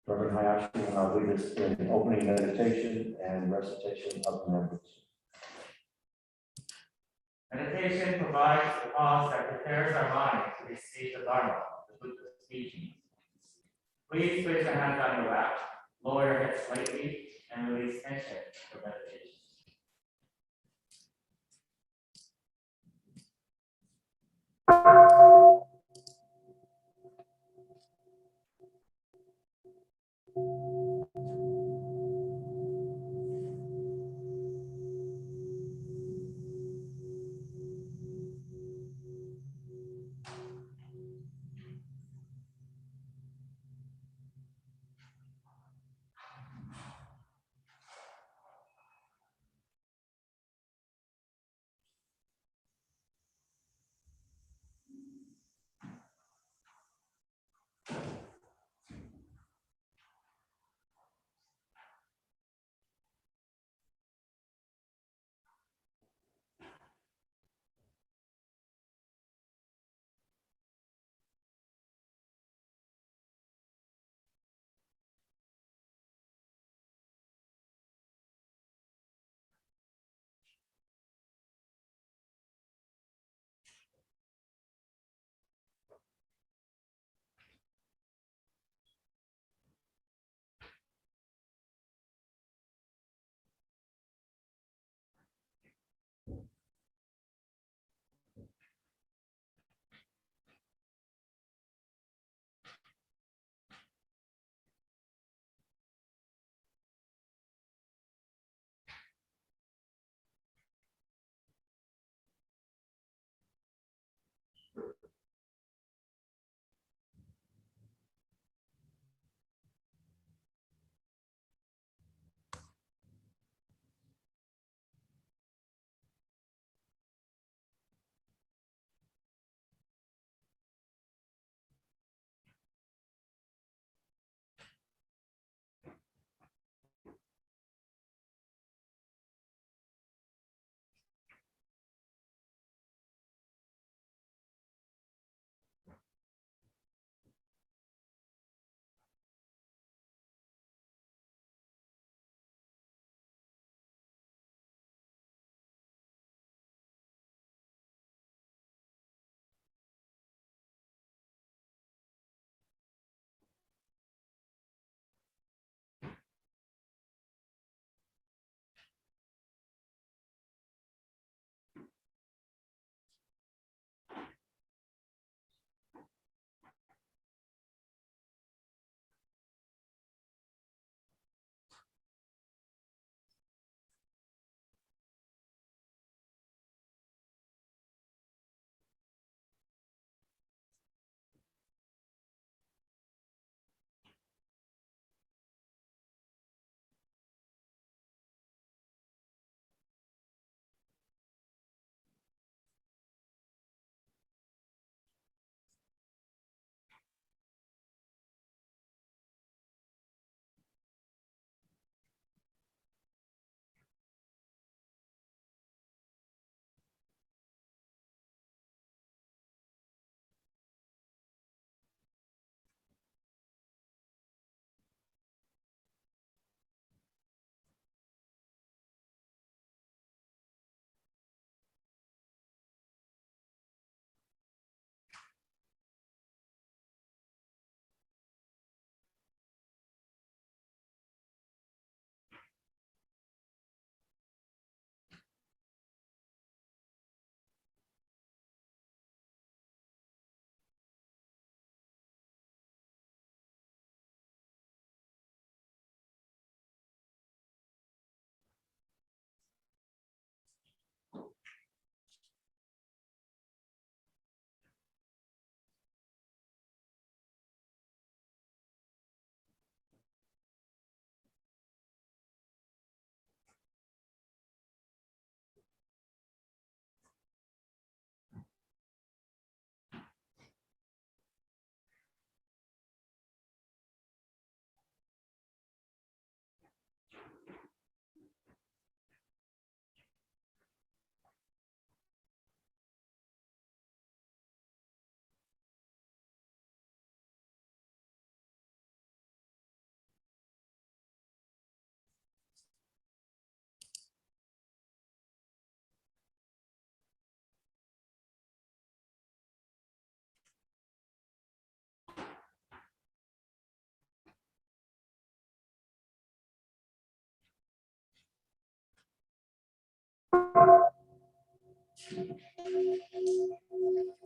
Reverend Hayashi will now lead us in opening meditation and recitation of the members. Meditation provides the pause that prepares our mind to receive the Dharma, the Buddha's teachings. Please place your hands on your lap, lower your head slightly, and release tension for meditation.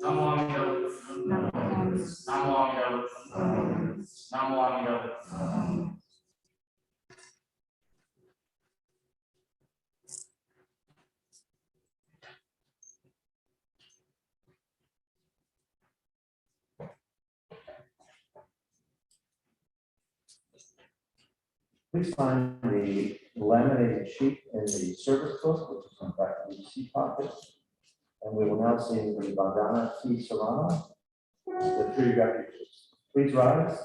Namo Amida Butsu. Namo Amida Butsu. Namo Amida Butsu. Please find the laminated sheet in the service book, which is in fact the seat pocket. And we will now sing the Vandana T. Sarana, the three refuges. Please rise.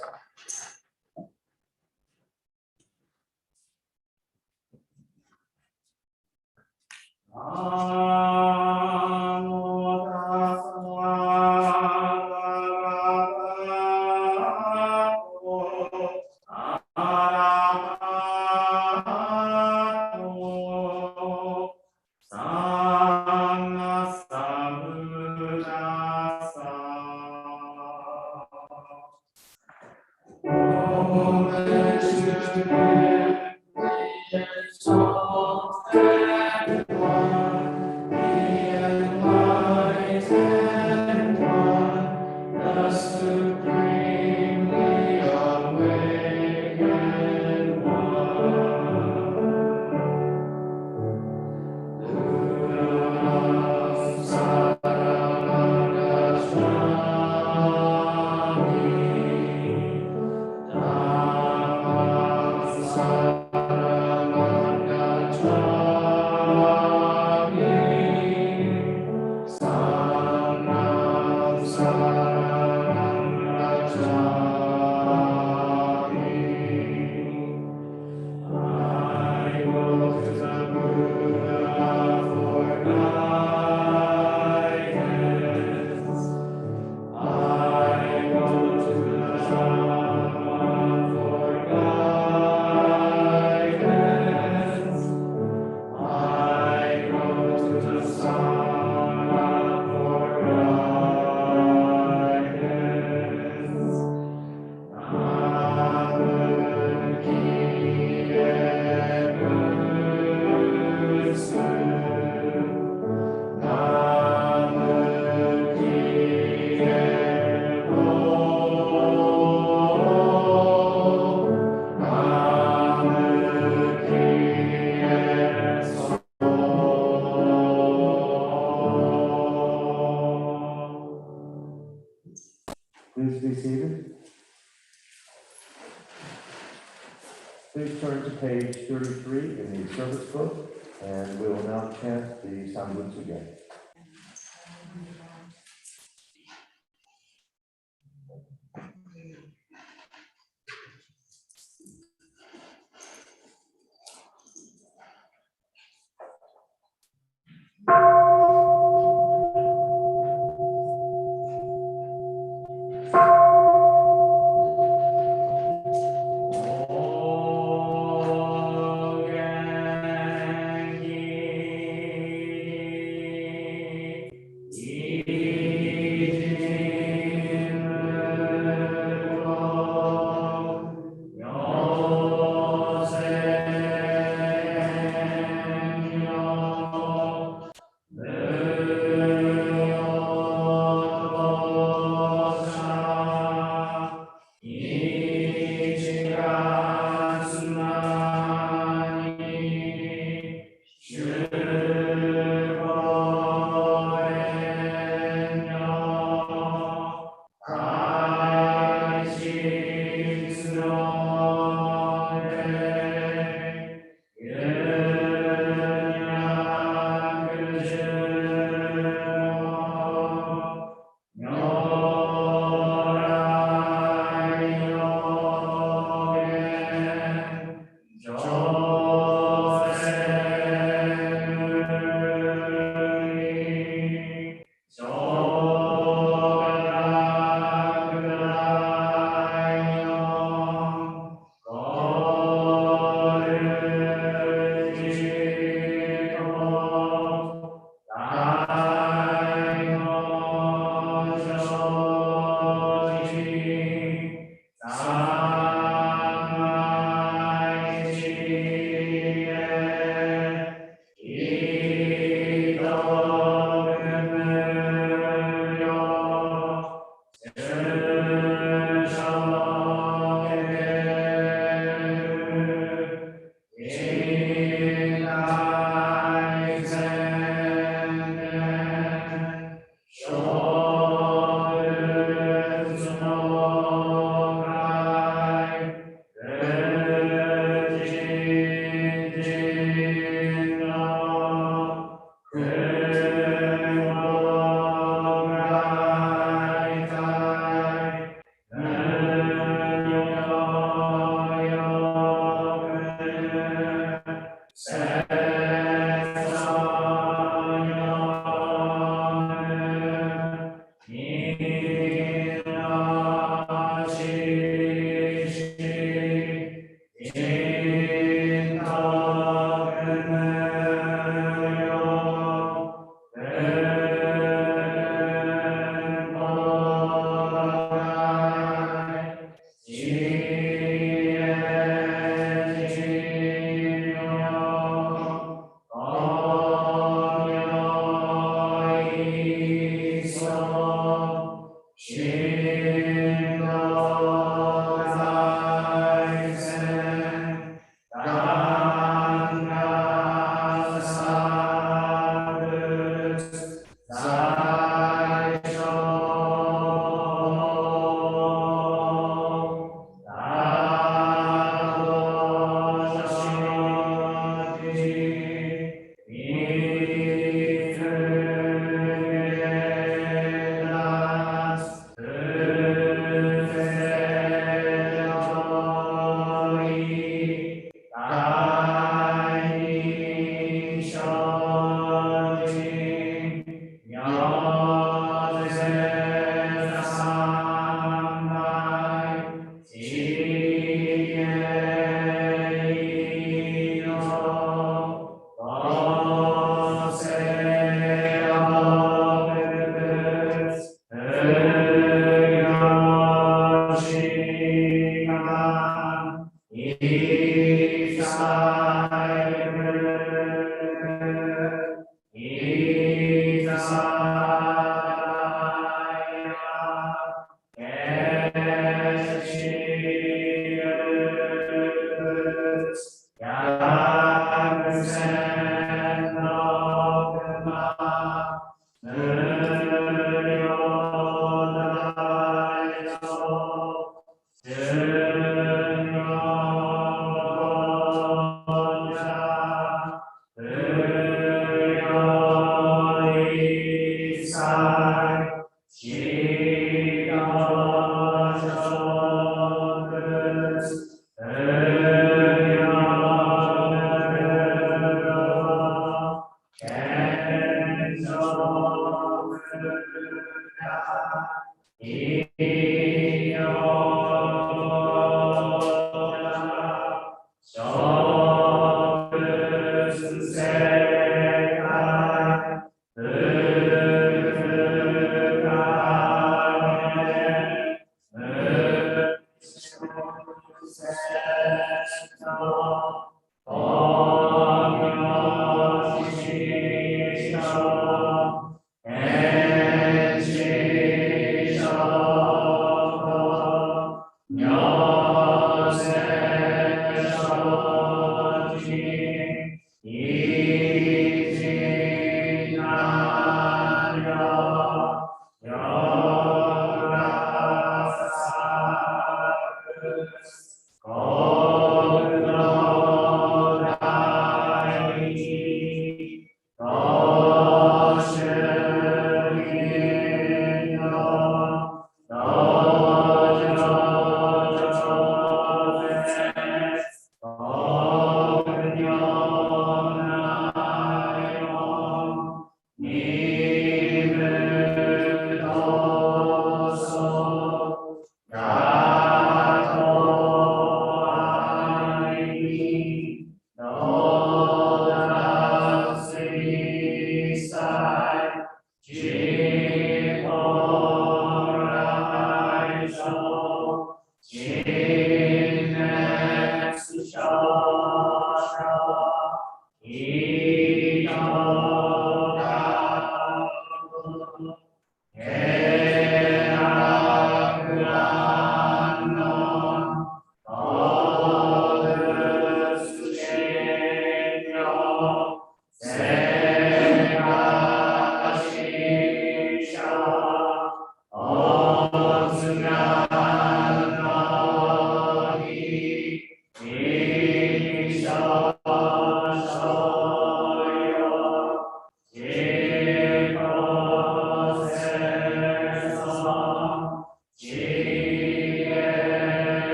Please be seated. Please turn to page 33 in the service book, and we will now chant the Sambutsu again.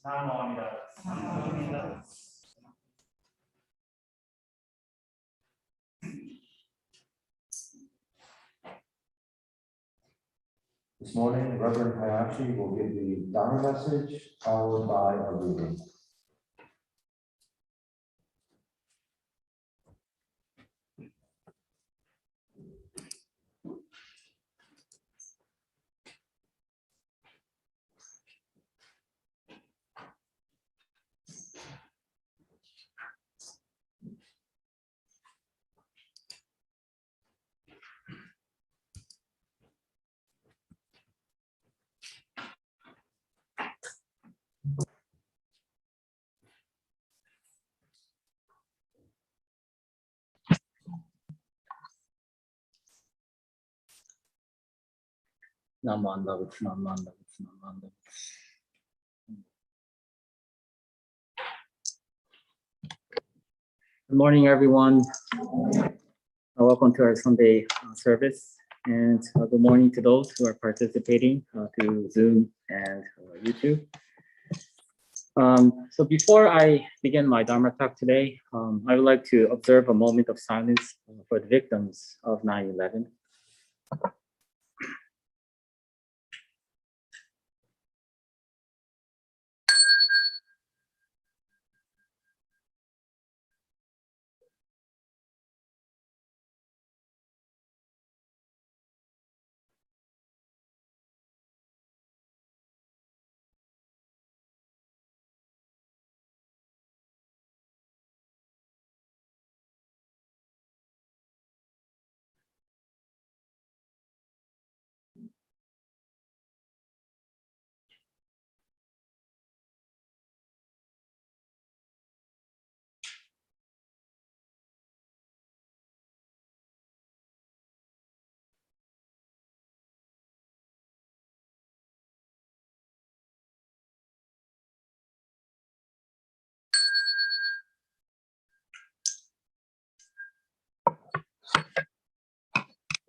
Namo Amida Butsu. This morning, Reverend Hayashi will give the Dharma message, followed by a reading. Namanda Butsu, Namanda Butsu, Namanda Butsu. Good morning, everyone. Welcome to our Sunday service, and good morning to those who are participating through Zoom and YouTube. So before I begin my Dharma talk today, I would like to observe a moment of silence for the victims of 9/11.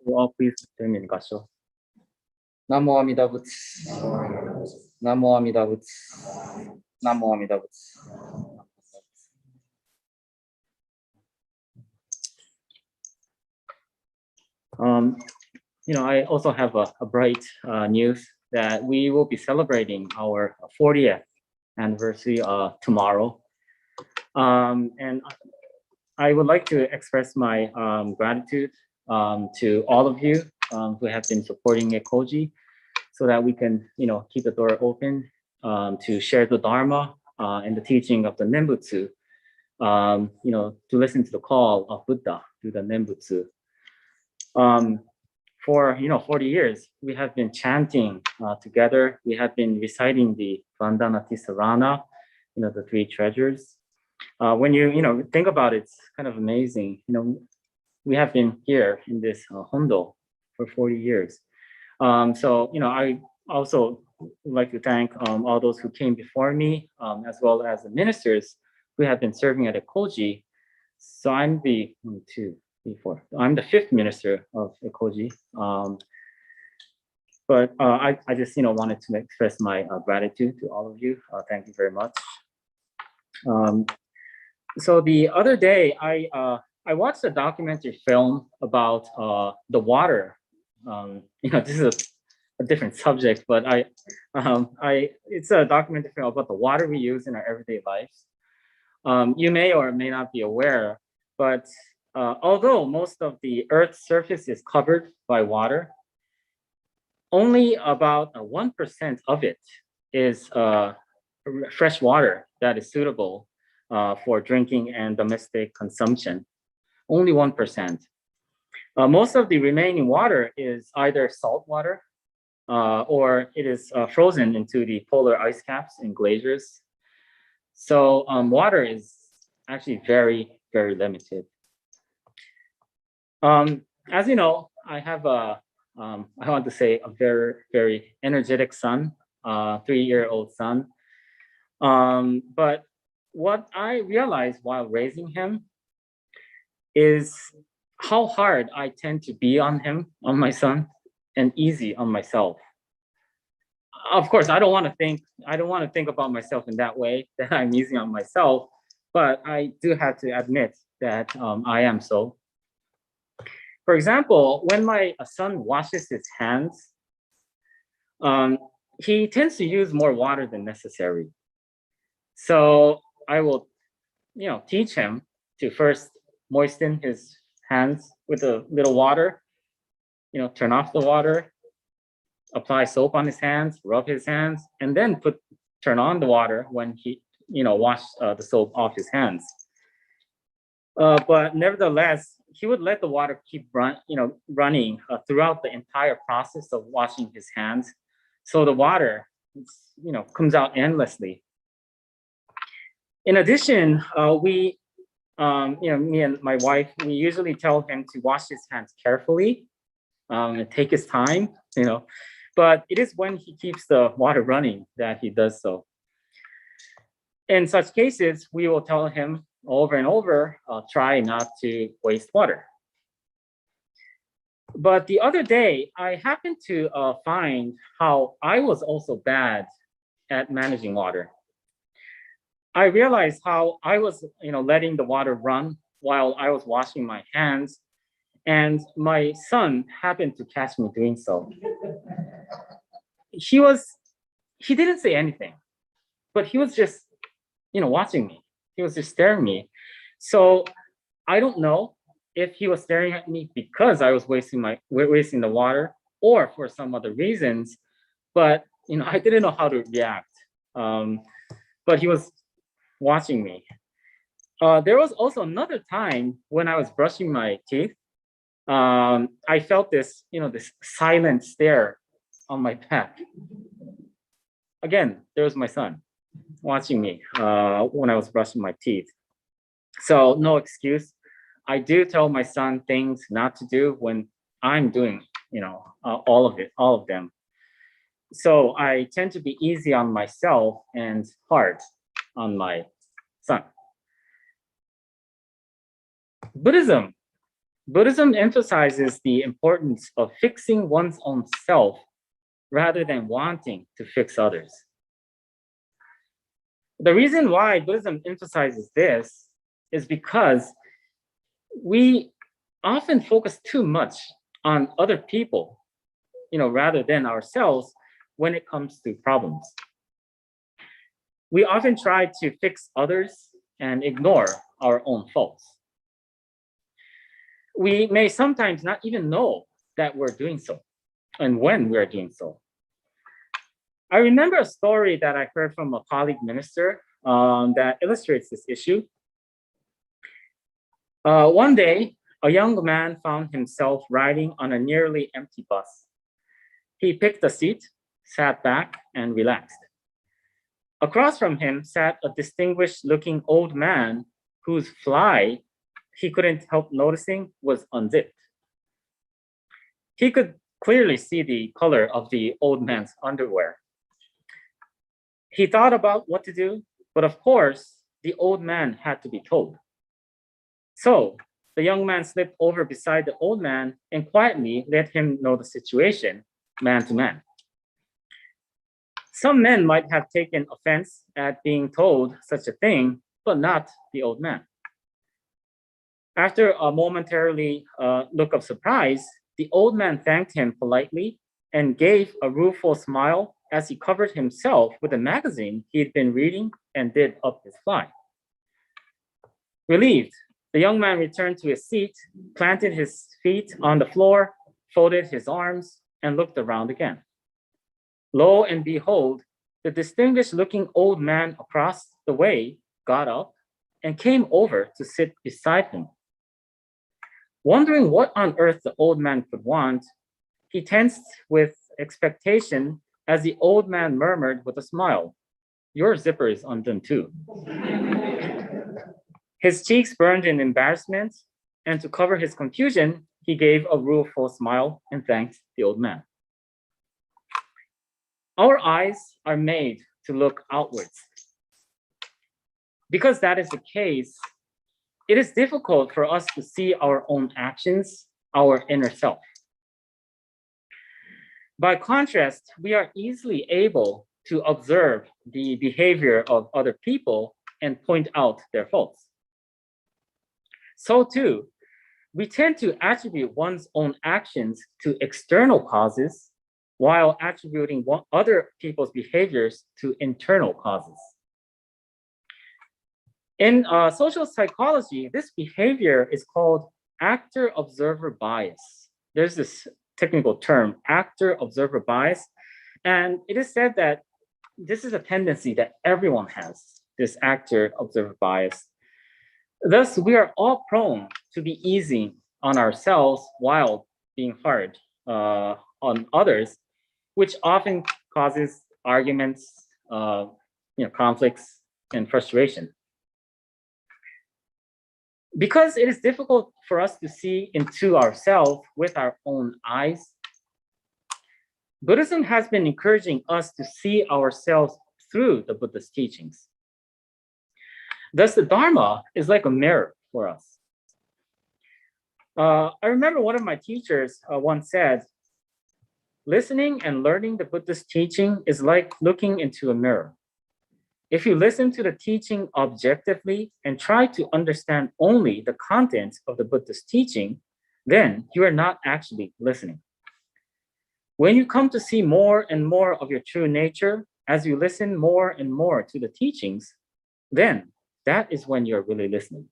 Will all please join me in Gassho. Namo Amida Butsu. Namo Amida Butsu. Namo Amida Butsu. I also have a bright news that we will be celebrating our 40th anniversary tomorrow. And I would like to express my gratitude to all of you who have been supporting Ekoji, so that we can, keep the door open to share the Dharma and the teaching of the Nembutsu, to listen to the call of Buddha through the Nembutsu. For 40 years, we have been chanting together. We have been reciting the Vandana Tisarana, the three treasures. When you think about it, it's kind of amazing. We have been here in this Hondo for 40 years. So I also would like to thank all those who came before me, as well as the ministers who have been serving at Ekoji. So I'm the I'm the fifth minister of Ekoji. But I just wanted to express my gratitude to all of you. Thank you very much. So the other day, I watched a documentary film about the water. This is a different subject, but it's a documentary film about the water we use in our everyday lives. You may or may not be aware, but although most of the Earth's surface is covered by water, only about 1% of it is fresh water that is suitable for drinking and domestic consumption. Only 1%. Most of the remaining water is either salt water or it is frozen into the polar ice caps and glaciers. So water is actually very, very limited. As you know, I have I want to say a very, very energetic son, 3-year-old son. But what I realized while raising him is how hard I tend to be on him, on my son, and easy on myself. Of course, I don't want to think about myself in that way, that I'm easy on myself, but I do have to admit that I am so. For example, when my son washes his hands, um, he tends to use more water than necessary. So I will, teach him to first moisten his hands with a little water, turn off the water, apply soap on his hands, rub his hands, and then turn on the water when he, wash the soap off his hands. But nevertheless, he would let the water keep running throughout the entire process of washing his hands. So the water, comes out endlessly. In addition, me and my wife, we usually tell him to wash his hands carefully and take his time, but it is when he keeps the water running that he does so. In such cases, we will tell him over and over, try not to waste water. But the other day, I happened to find how I was also bad at managing water. I realized how I was, letting the water run while I was washing my hands, and my son happened to catch me doing so. He didn't say anything, but he was just, watching me. He was just staring at me. So I don't know if he was staring at me because I was wasting the water or for some other reasons, but I didn't know how to react. But he was watching me. There was also another time when I was brushing my teeth. I felt this, this silent stare on my back. Again, there was my son watching me when I was brushing my teeth. So no excuse. I do tell my son things not to do when I'm doing, all of them. So I tend to be easy on myself and hard on my son. Buddhism emphasizes the importance of fixing one's own self rather than wanting to fix others. The reason why Buddhism emphasizes this is because we often focus too much on other people, rather than ourselves when it comes to problems. We often try to fix others and ignore our own faults. We may sometimes not even know that we're doing so and when we're doing so. I remember a story that I heard from a colleague minister that illustrates this issue. One day, a young man found himself riding on a nearly empty bus. He picked a seat, sat back, and relaxed. Across from him sat a distinguished-looking old man whose fly he couldn't help noticing was unzipped. He could clearly see the color of the old man's underwear. He thought about what to do, but of course, the old man had to be told. So the young man slipped over beside the old man and quietly let him know the situation, man to man. Some men might have taken offense at being told such a thing, but not the old man. After a momentary look of surprise, the old man thanked him politely and gave a rueful smile as he covered himself with a magazine he'd been reading and did up his fly. Relieved, the young man returned to his seat, planted his feet on the floor, folded his arms, and looked around again. Lo and behold, the distinguished-looking old man across the way got up and came over to sit beside him. Wondering what on earth the old man could want, he tensed with expectation as the old man murmured with a smile, "Your zipper is undone too." His cheeks burned in embarrassment, and to cover his confusion, he gave a rueful smile and thanked the old man. Our eyes are made to look outwards. Because that is the case, it is difficult for us to see our own actions, our inner self. By contrast, we are easily able to observe the behavior of other people and point out their faults. So too, we tend to attribute one's own actions to external causes while attributing other people's behaviors to internal causes. In social psychology, this behavior is called actor-observer bias. There's this technical term, actor-observer bias, and it is said that this is a tendency that everyone has, this actor-observer bias. Thus, we are all prone to be easy on ourselves while being hard on others, which often causes arguments, conflicts, and frustration. Because it is difficult for us to see into ourselves with our own eyes, Buddhism has been encouraging us to see ourselves through the Buddha's teachings. Thus, the Dharma is like a mirror for us. I remember one of my teachers once said, listening and learning the Buddha's teaching is like looking into a mirror. If you listen to the teaching objectively and try to understand only the content of the Buddha's teaching, then you are not actually listening. When you come to see more and more of your true nature, as you listen more and more to the teachings, then that is when you're really listening.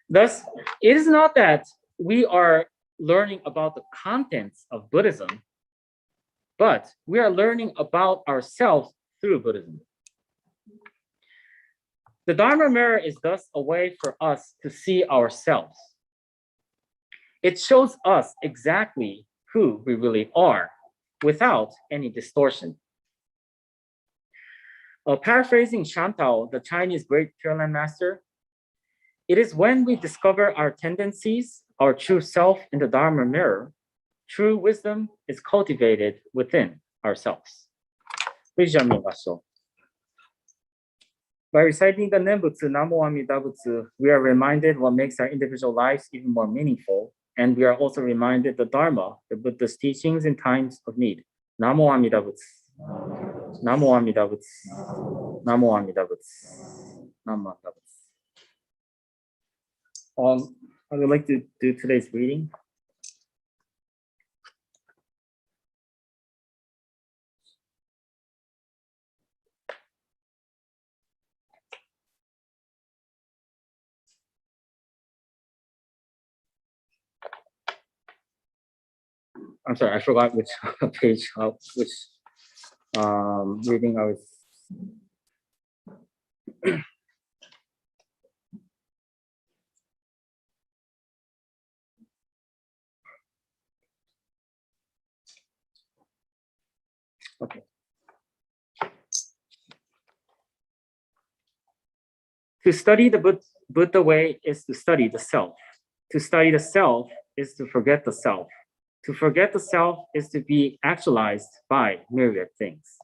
Thus, it is not that we are learning about the contents of Buddhism, but we are learning about ourselves through Buddhism. The Dharma Mirror is thus a way for us to see ourselves. It shows us exactly who we really are without any distortion. Paraphrasing Shantou, the Chinese great Pure Land master, it is when we discover our tendencies, our true self in the Dharma Mirror, true wisdom is cultivated within ourselves. Please join me, Vasho. By reciting the Nembutsu, Namo Amida Butsu, we are reminded what makes our individual lives even more meaningful, and we are also reminded the Dharma, the Buddha's teachings in times of need. Namo Amida Butsu. Namo Amida Butsu. Namo Amida Butsu. Namo Amida Butsu. I would like to do today's reading. I'm sorry, I forgot which page, which reading I was. Okay. To study the Buddha way is to study the self. To study the self is to forget the self. To forget the self is to be actualized by myriad things.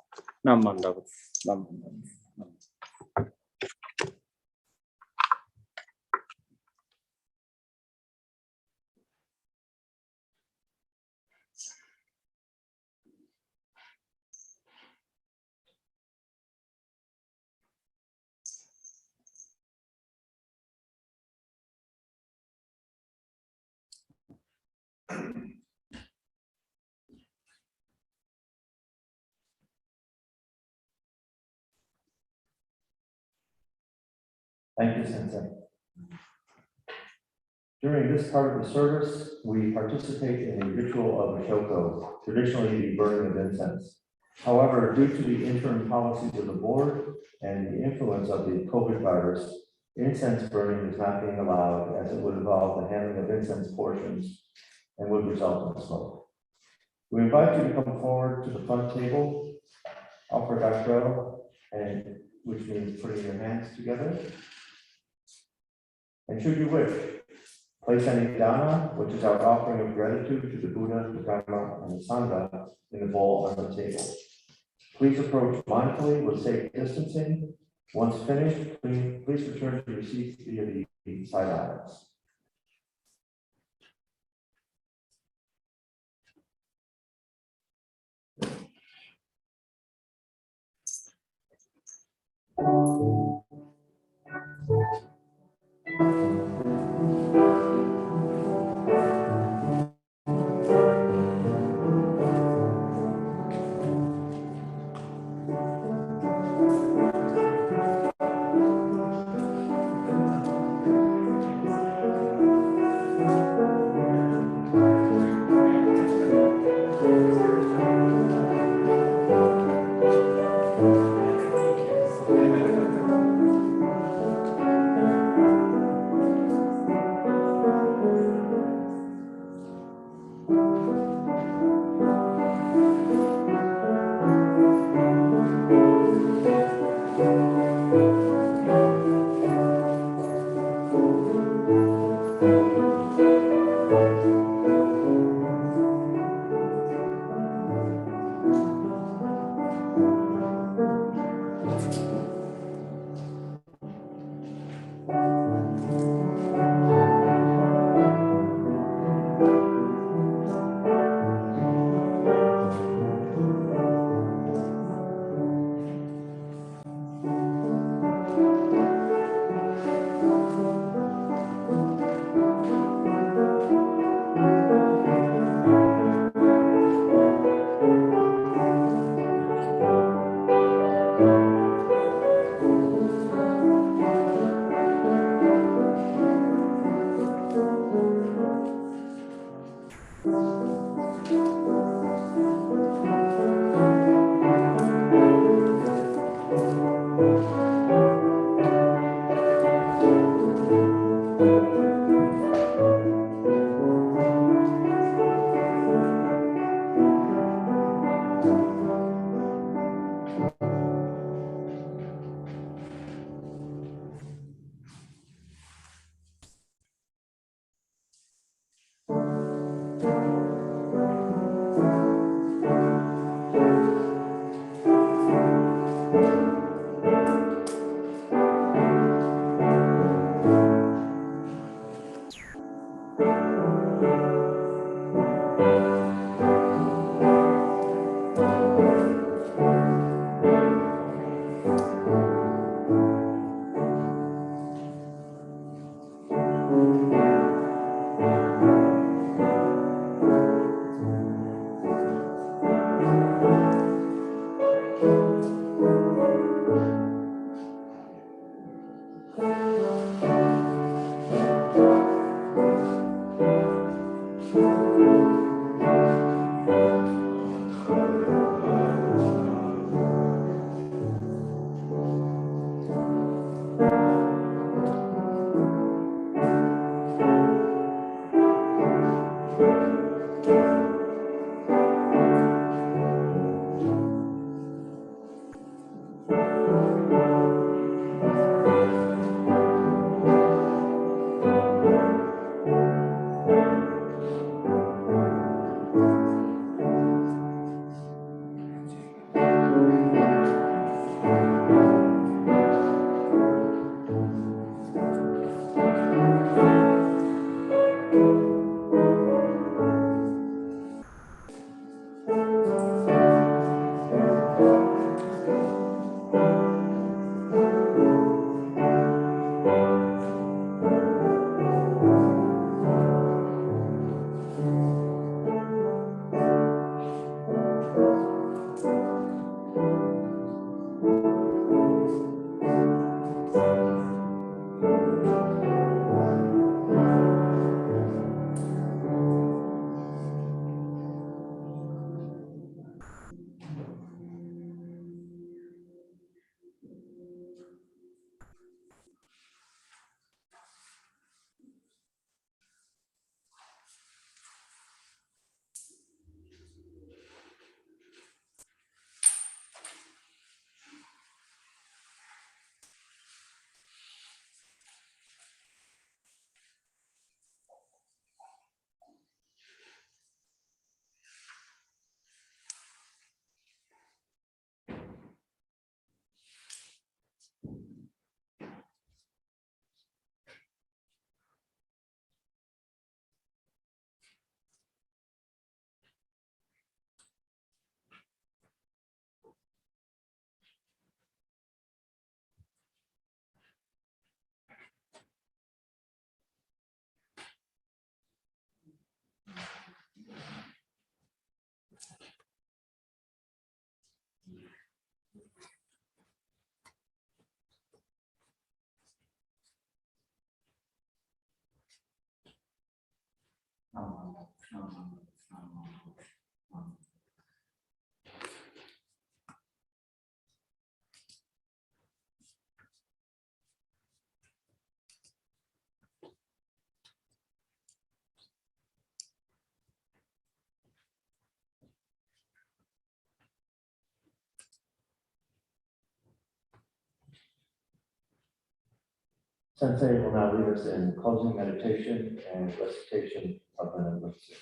Thank you, Sensei. During this part of the service, we participate in the ritual of Kyoto, traditionally the burning of incense. However, due to the interim policies of the board and the influence of the COVID virus, incense burning is not being allowed as it would involve the handling of incense portions and would result in smoke. We invite you to come forward to the front table, offer Daisho, and which means putting your hands together. And should you wish, place any dana, which is our offering of gratitude to the Buddha, the Dharma, and the Sangha, in the bowl on the table. Please approach mindfully with safe distancing. Once finished, please return to your seats via the side aisles. Sensei will now lead us in closing meditation and recitation of the number six.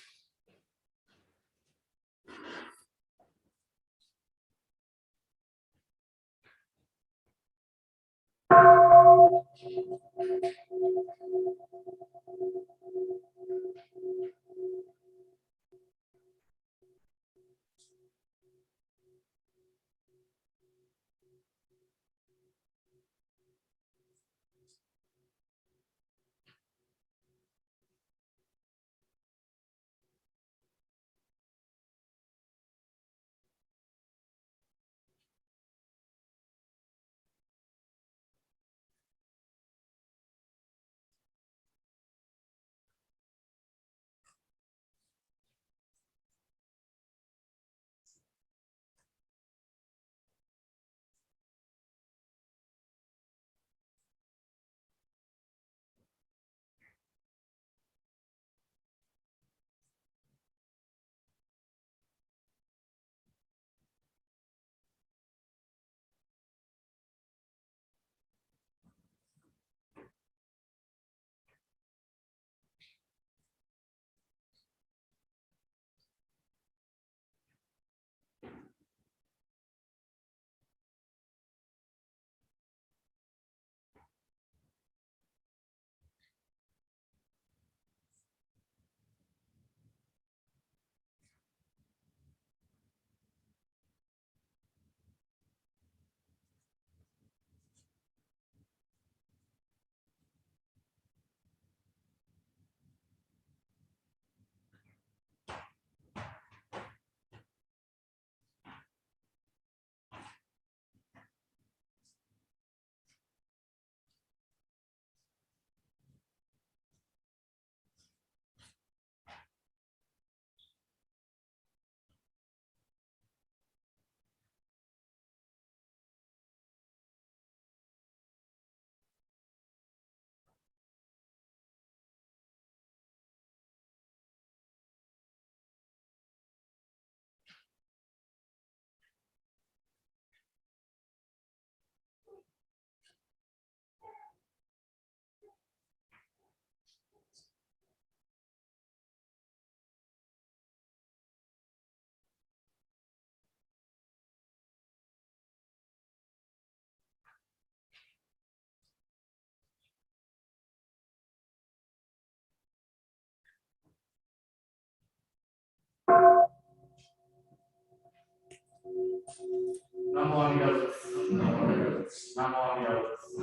Namo Amida Butsu. Namo Amida Butsu. Namo Amida Butsu.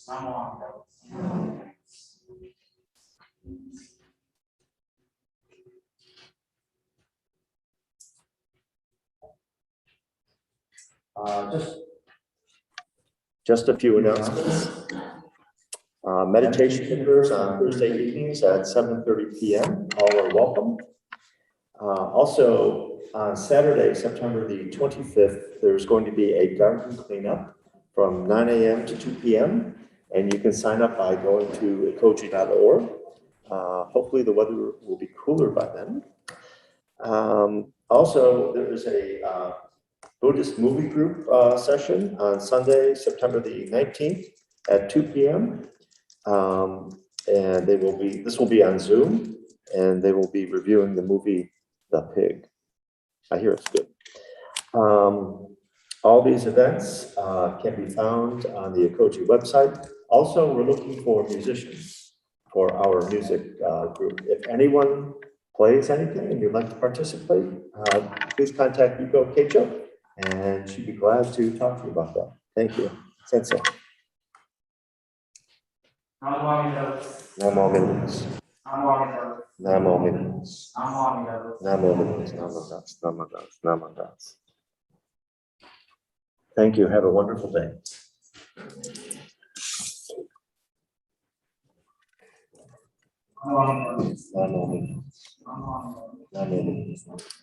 Namo Amida Butsu. Just a few announcements. Meditation occurs on Thursday evenings at 7:30 p.m. All are welcome. Also, on Saturday, September the 25th, there's going to be a garden cleanup from 9 a.m. to 2 p.m. And you can sign up by going to ekoji.org. Hopefully the weather will be cooler by then. Also, there is a Buddhist movie group session on Sunday, September the 19th at 2 p.m. And this will be on Zoom, and they will be reviewing the movie The Pig. I hear it's good. All these events can be found on the Ekoji website. Also, we're looking for musicians for our music group. If anyone plays anything and you'd like to participate, please contact Yuko Keicho, and she'd be glad to talk to you about that. Thank you. Sensei. Namo Amida Butsu. Namo Amida Butsu. Namo Amida Butsu. Namo Amida Butsu. Namo Amida Butsu. Namo Amida Butsu. Namo Das. Namo Das. Namo Das. Thank you. Have a wonderful day. Namo Amida Butsu. Namo Amida Butsu. Namo Amida Butsu. Namo Amida Butsu.